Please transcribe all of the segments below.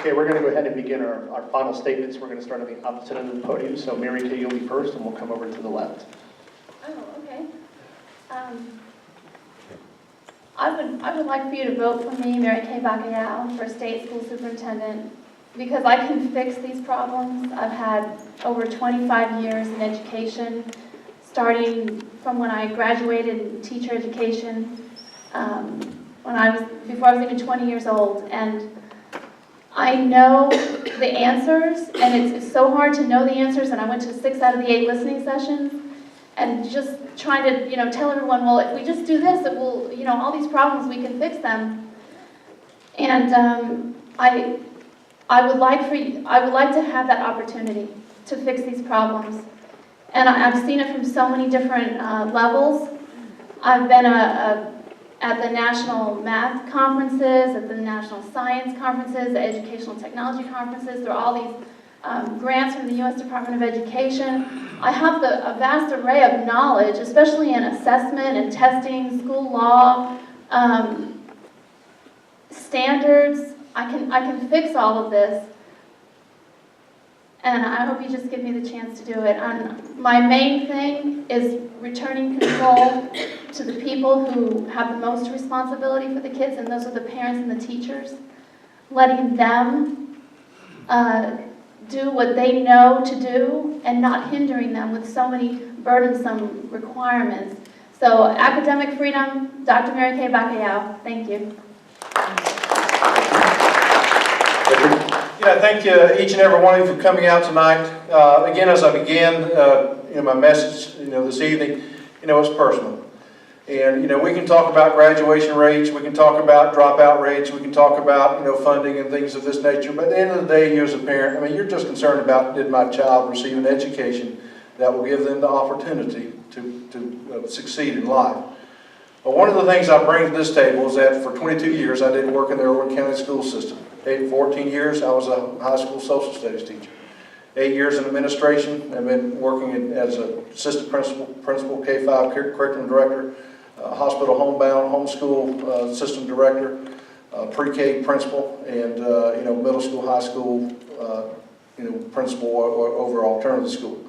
Okay, we're going to go ahead and begin our final statements. We're going to start on the opposite end of the podium. So Mary Kay, you'll be first, and we'll come over to the left. Oh, okay. I would like for you to vote for me, Mary Kay Bacayao, for State School Superintendent, because I can fix these problems. I've had over 25 years in education, starting from when I graduated in teacher education, before I was even 20 years old, and I know the answers, and it's so hard to know the answers, and I went to 6 out of the 8 listening sessions, and just trying to, tell everyone, well, if we just do this, it will, all these problems, we can fix them. And I would like to have that opportunity to fix these problems. And I've seen it from so many different levels. I've been at the national math conferences, at the national science conferences, the educational technology conferences. There are all these grants from the U.S. Department of Education. I have a vast array of knowledge, especially in assessment and testing, school law, standards. I can fix all of this, and I hope you just give me the chance to do it. My main thing is returning control to the people who have the most responsibility for the kids, and those are the parents and the teachers, letting them do what they know to do and not hindering them with so many burdensome requirements. So academic freedom, Dr. Mary Kay Bacayao, thank you. Yeah, thank you, each and every one of you for coming out tonight. Again, as I began my message this evening, it's personal. And we can talk about graduation rates, we can talk about dropout rates, we can talk about funding and things of this nature, but at the end of the day, you as a parent, you're just concerned about, did my child receive an education that will give them the opportunity to succeed in life. But one of the things I bring to this table is that for 22 years I did work in the Irwin County school system. 14 years I was a high school social studies teacher. 8 years in administration. I've been working as an assistant principal, K-5 curriculum director, hospital homebound, homeschool system director, pre-K principal, and middle school, high school principal over alternative school.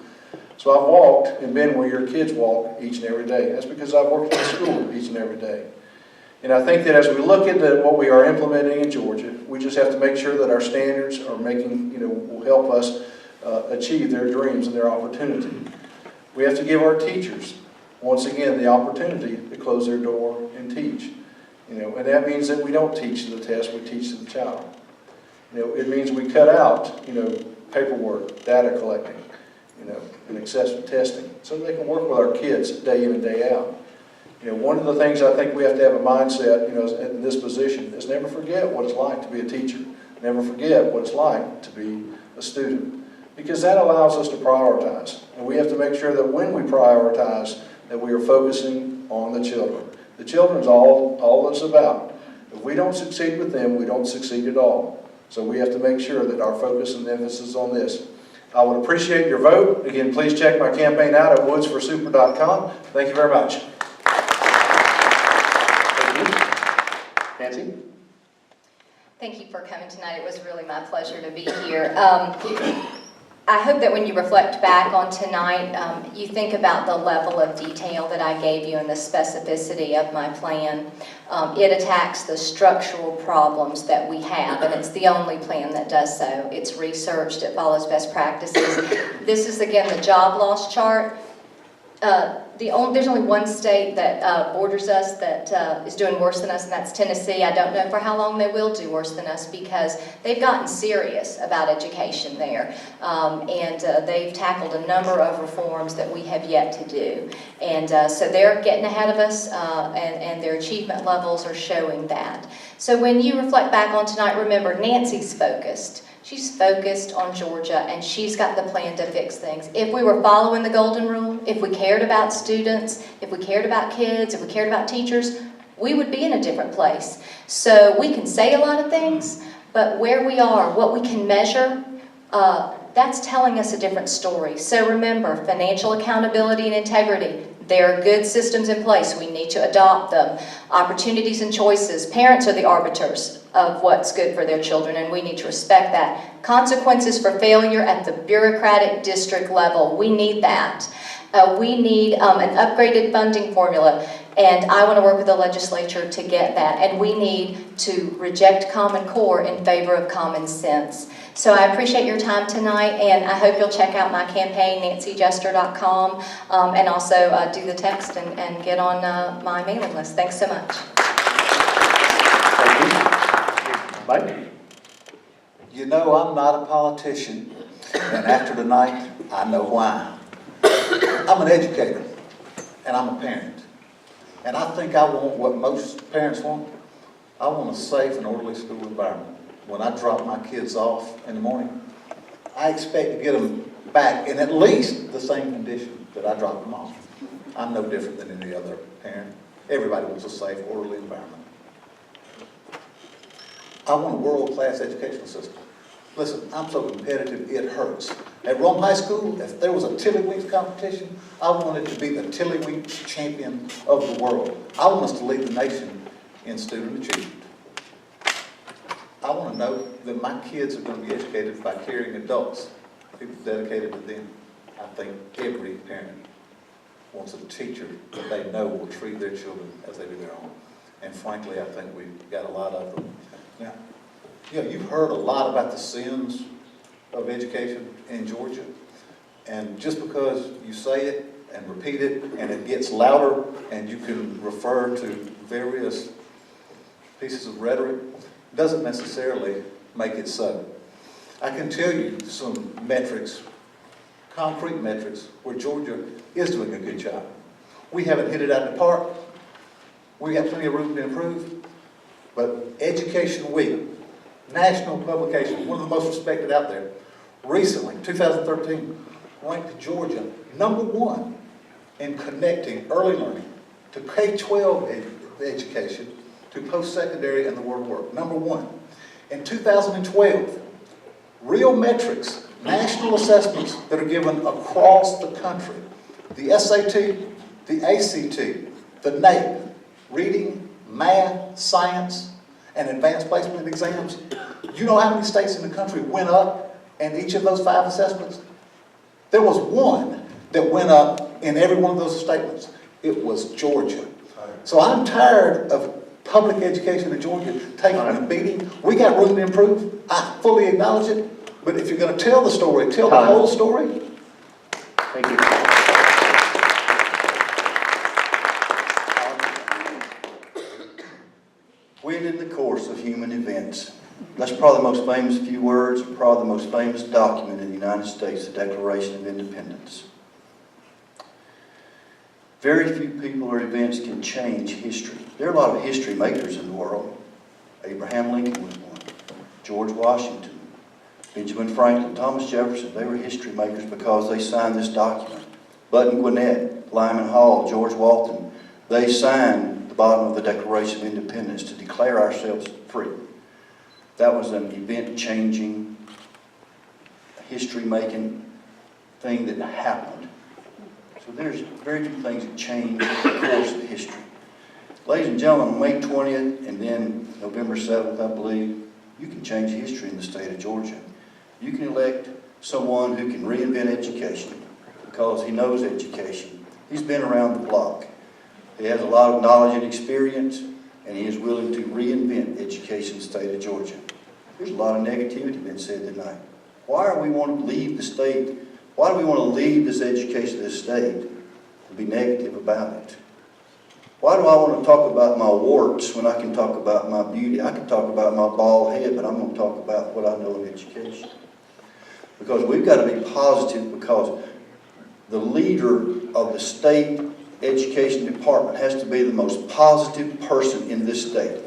So I've walked and been where your kids walk each and every day. That's because I've worked in the school each and every day. And I think that as we look into what we are implementing in Georgia, we just have to make sure that our standards are will help us achieve their dreams and their opportunity. We have to give our teachers, once again, the opportunity to close their door and teach. And that means that we don't teach to the test, we teach to the child. It means we cut out, paperwork, data collecting, and excessive testing, so they can work with our kids day in and day out. One of the things I think we have to have a mindset, in this position is never forget what it's like to be a teacher. Never forget what it's like to be a student. Because that allows us to prioritize. And we have to make sure that when we prioritize, that we are focusing on the children. The children's all it's about. If we don't succeed with them, we don't succeed at all. So we have to make sure that our focus and emphasis is on this. I would appreciate your vote. Again, please check my campaign out at woodsforsuper.com. Thank you very much. Nancy? Thank you for coming tonight. It was really my pleasure to be here. I hope that when you reflect back on tonight, you think about the level of detail that I gave you and the specificity of my plan. It attacks the structural problems that we have, and it's the only plan that does so. It's researched, it follows best practices. This is, again, the job loss chart. There's only one state that borders us that is doing worse than us, and that's Tennessee. I don't know for how long they will do worse than us because they've gotten serious about education there. And they've tackled a number of reforms that we have yet to do. And so they're getting ahead of us, and their achievement levels are showing that. So when you reflect back on tonight, remember, Nancy's focused. She's focused on Georgia, and she's got the plan to fix things. If we were following the golden rule, if we cared about students, if we cared about kids, if we cared about teachers, we would be in a different place. So we can say a lot of things, but where we are, what we can measure, that's telling us a different story. So remember, financial accountability and integrity, There are good systems in place. We need to adopt them. Opportunities and choices. Parents are the arbiters of what's good for their children, and we need to respect that. Consequences for failure at the bureaucratic district level. We need that. We need an upgraded funding formula, and I want to work with the legislature to get that. And we need to reject Common Core in favor of common sense. So I appreciate your time tonight, and I hope you'll check out my campaign, nancyjester.com, and also do the text and get on my mailing list. Thanks so much. Thank you. Mike? You know, I'm not a politician, and after tonight, I know why. I'm an educator, and I'm a parent. And I think I want what most parents want. I want a safe and orderly school environment. When I drop my kids off in the morning, I expect to get them back in at least the same condition that I dropped them off. I'm no different than any other parent. Everybody wants a safe, orderly environment. I want a world-class educational system. Listen, I'm so competitive, it hurts. At Rome High School, if there was a Tiddlywinks competition, I wanted to be the Tiddlywinks champion of the world. I want us to lead the nation in student achievement. I want to know that my kids are going to be educated by caring adults, people dedicated to them. I think every parent wants a teacher that they know will treat their children as they do their own. And frankly, I think we've got a lot of them. Now, you know, you've heard a lot about the sins of education in Georgia. And just because you say it and repeat it and it gets louder and you can refer to various pieces of rhetoric, doesn't necessarily make it so. I can tell you some metrics, concrete metrics, where Georgia is doing a good job. We haven't hit it out of the park. We got plenty of room to improve. But Education Week, national publication, one of the most respected out there, recently, 2013, ranked Georgia #1 in connecting early learning to K-12 education to post-secondary and the world work. #1. In 2012, real metrics, national assessments that are given across the country, the SAT, the ACT, the NAEP, reading, math, science, and advanced placement exams. You know how many states in the country went up in each of those 5 assessments? There was one that went up in every one of those statements. It was Georgia. So I'm tired of public education in Georgia taking a beating. We got room to improve. I fully acknowledge it. But if you're going to tell the story, tell the whole story. Thank you. When in the course of human events, that's probably the most famous few words, probably the most famous document in the United States, the Declaration of Independence. Very few people or events can change history. There are a lot of history makers in the world. Abraham Lincoln was one. George Washington, Benjamin Franklin, Thomas Jefferson, they were history makers because they signed this document. Button Gwinnett, Lyman Hall, George Walton, they signed the bottom of the Declaration of Independence to declare ourselves free. That was an event-changing, history-making thing that happened. So there's very few things that change the course of history. Ladies and gentlemen, on May 20th and then November 7th, I believe, you can change history in the state of Georgia. You can elect someone who can reinvent education because he knows education. He's been around the block. He has a lot of knowledge and experience, and he is willing to reinvent education in the state of Georgia. There's a lot of negativity been said tonight. Why do we want to leave the state? Why do we want to leave this education of this state and be negative about it? Why do I want to talk about my warts when I can talk about my beauty? I can talk about my bald head, but I'm going to talk about what I know in education. Because we've got to be positive, because the leader of the state education department has to be the most positive person in this state.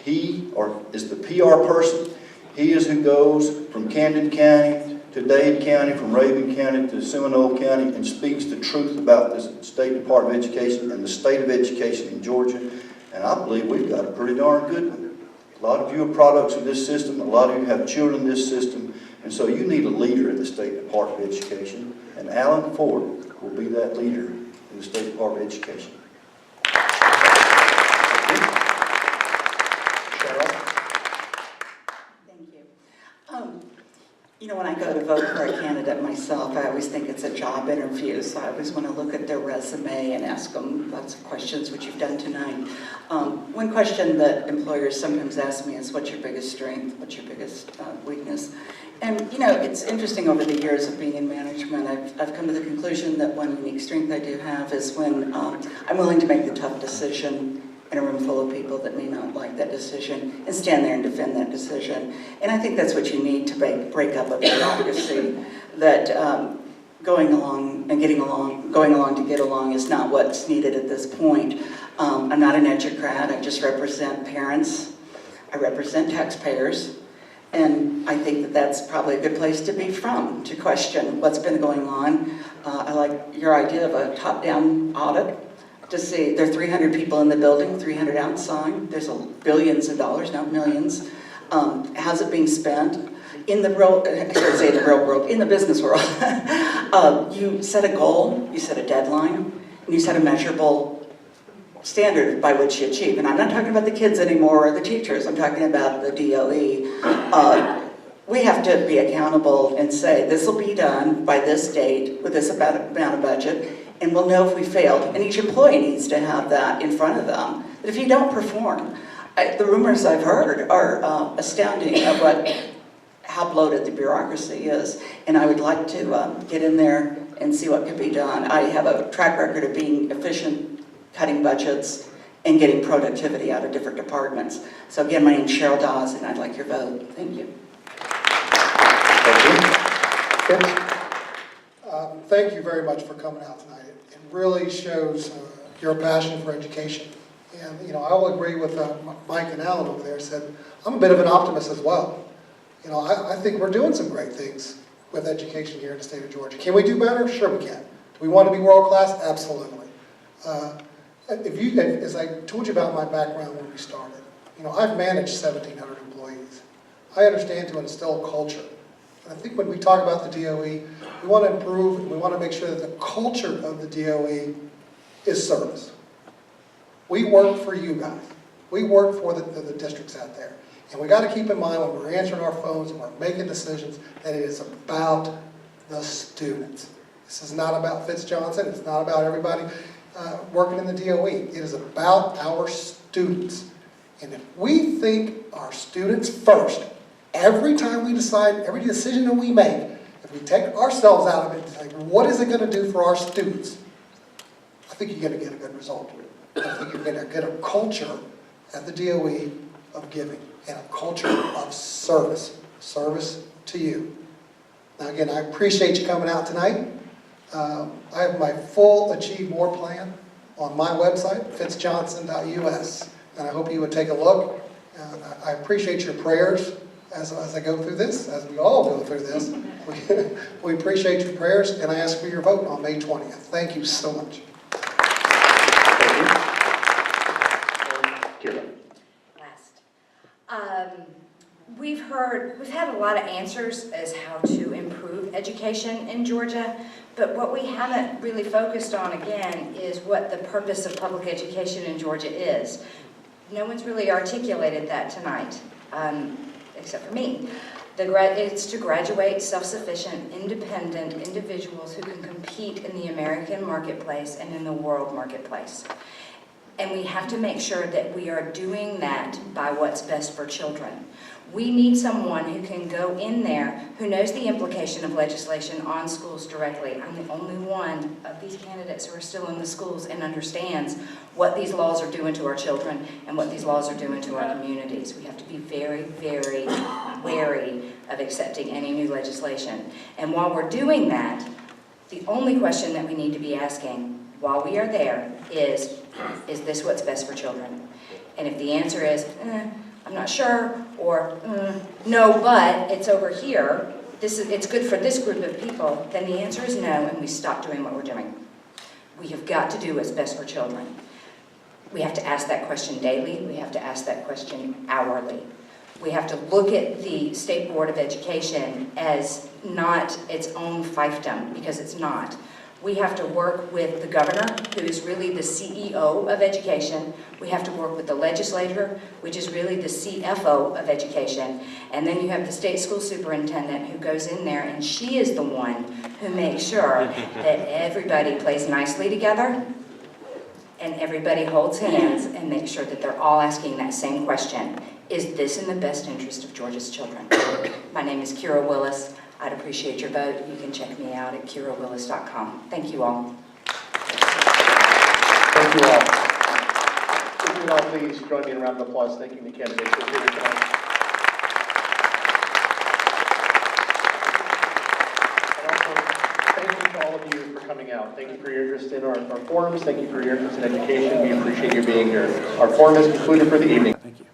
He is the PR person. He is who goes from Camden County to Dade County, from Raven County to Seminole County, and speaks the truth about the State Department of Education and the state of education in Georgia. And I believe we've got a pretty darn good one. A lot of you are products of this system. A lot of you have children in this system. And so you need a leader at the State Department of Education. And Alan Ford will be that leader to the State Department of Education. Thank you. You know, when I go to vote for a candidate myself, I always think it's a job interview, so I always want to look at their resume and ask them lots of questions, which you've done tonight. One question that employers sometimes ask me is, what's your biggest strength? What's your biggest weakness? And, you know, it's interesting over the years of being in management, I've come to the conclusion that one unique strength I do have is when I'm willing to make the tough decision in a room full of people that may not like that decision and stand there and defend that decision. And I think that's what you need to break up a bureaucracy, that going along to get along is not what's needed at this point. I'm not an educrat, I just represent parents, I represent taxpayers, and I think that that's probably a good place to be from, to question what's been going on. I like your idea of a top-down audit, to see there are 300 people in the building, 300 outside, there's billions of dollars, not millions. How's it being spent? In the real, I should say the real world, in the business world, you set a goal, you set a deadline, and you set a measurable standard by which you achieve. And I'm not talking about the kids anymore or the teachers, I'm talking about the DOE. We have to be accountable and say, this will be done by this date with this amount of budget, and we'll know if we failed. And each employee needs to have that in front of them, that if you don't perform, the rumors I've heard are astounding of how bloated the bureaucracy is. And I would like to get in there and see what can be done. I have a track record of being efficient, cutting budgets, and getting productivity out of different departments. So again, my name's Cheryl Dawes, and I'd like your vote. Thank you. Thank you very much for coming out tonight. It really shows your passion for education. And, you know, I will agree with Mike and Alan over there said, I'm a bit of an optimist as well. You know, I think we're doing some great things with education here in the state of Georgia. Can we do better? Sure we can. Do we want to be world class? Absolutely. As I told you about my background when we started, you know, I've managed 1,700 employees. I understand to instill culture. And I think when we talk about the DOE, we want to improve, and we want to make sure that the culture of the DOE is service. We work for you guys. We work for the districts out there. And we got to keep in mind when we're answering our phones and we're making decisions that it is about the students. This is not about Fitz Johnson. It's not about everybody working in the DOE. It is about our students. And if we think our students first, every time we decide, every decision that we make, if we take ourselves out of it and say, what is it going to do for our students? I think you're going to get a good result. I think you're going to get a culture at the DOE of giving and a culture of service to you. Now again, I appreciate you coming out tonight. I have my full Achieve More plan on my website, fitzjohnson.us, and I hope you would take a look. I appreciate your prayers as I go through this, as we all go through this. We appreciate your prayers, and I ask for your vote on May 20th. Thank you so much. We've had a lot of answers as how to improve education in Georgia, but what we haven't really focused on again is what the purpose of public education in Georgia is. No one's really articulated that tonight, except for me. It's to graduate self-sufficient, independent individuals who can compete in the American marketplace and in the world marketplace. And we have to make sure that we are doing that by what's best for children. We need someone who can go in there, who knows the implication of legislation on schools directly. I'm the only one of these candidates who are still in the schools and understands what these laws are doing to our children and what these laws are doing to our communities. We have to be very, very wary of accepting any new legislation. And while we're doing that, the only question that we need to be asking while we are there is this what's best for children? And if the answer is, I'm not sure, or no, but it's over here, it's good for this group of people, then the answer is no, and we stop doing what we're doing. We have got to do what's best for children. We have to ask that question daily. We have to ask that question hourly. We have to look at the State Board of Education as not its own fiefdom, because it's not. We have to work with the governor, who is really the CEO of education. We have to work with the legislator, which is really the CFO of education. And then you have the state school superintendent who goes in there, and she is the one who makes sure that everybody plays nicely together and everybody holds hands and makes sure that they're all asking that same question. Is this in the best interest of Georgia's children? My name is Kira Willis. I'd appreciate your vote. You can check me out at kirawillis.com. Thank you all. Thank you all. If you would all please join me in a round of applause thanking the candidates who are here tonight. And also, thank you to all of you for coming out. Thank you for your interest in our forums. Thank you for your interest in education. We appreciate you being here. Our forum is concluded for the evening. Thank you.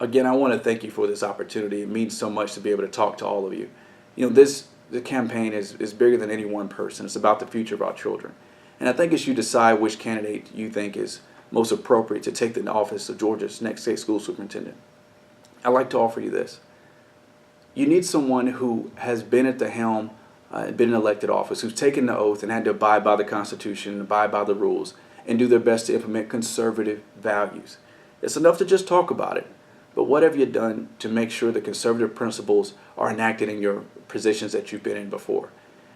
Again, I want to thank you for this opportunity. It means so much to be able to talk to all of you. You know, the campaign is bigger than any one person. It's about the future of our children. And I think as you decide which candidate you think is most appropriate to take the office of Georgia's next state school superintendent, I'd like to offer you this. You need someone who has been at the helm, been in elected office, who's taken the oath and had to abide by the Constitution, abide by the rules, and do their best to implement conservative values. It's enough to just talk about it. But what have you done to make sure the conservative principles are enacted in your positions that you've been in before,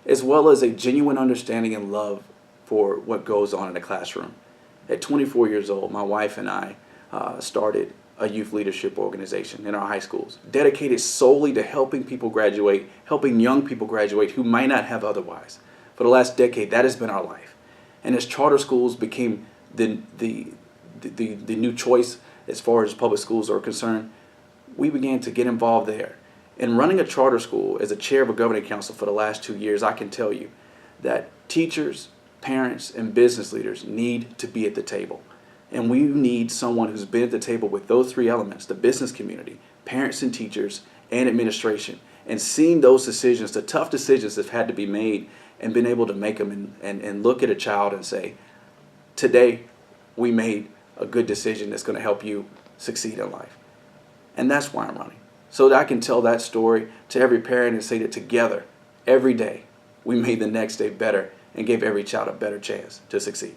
as well as a genuine understanding and love for what goes on in the classroom? At 24 years old, my wife and I started a youth leadership organization in our high schools, dedicated solely to helping people graduate, helping young people graduate who might not have otherwise. For the last decade, that has been our life. And as charter schools became the new choice as far as public schools are concerned, we began to get involved there. In running a charter school as a chair of a governing council for the last 2 years, I can tell you that teachers, parents, and business leaders need to be at the table. And we need someone who's been at the table with those three elements: the business community, parents and teachers, and administration, and seen those decisions, the tough decisions that have had to be made, and been able to make them and look at a child and say, today we made a good decision that's going to help you succeed in life. And that's why I'm running, so that I can tell that story to every parent and say that together, every day, we made the next day better and gave every child a better chance to succeed.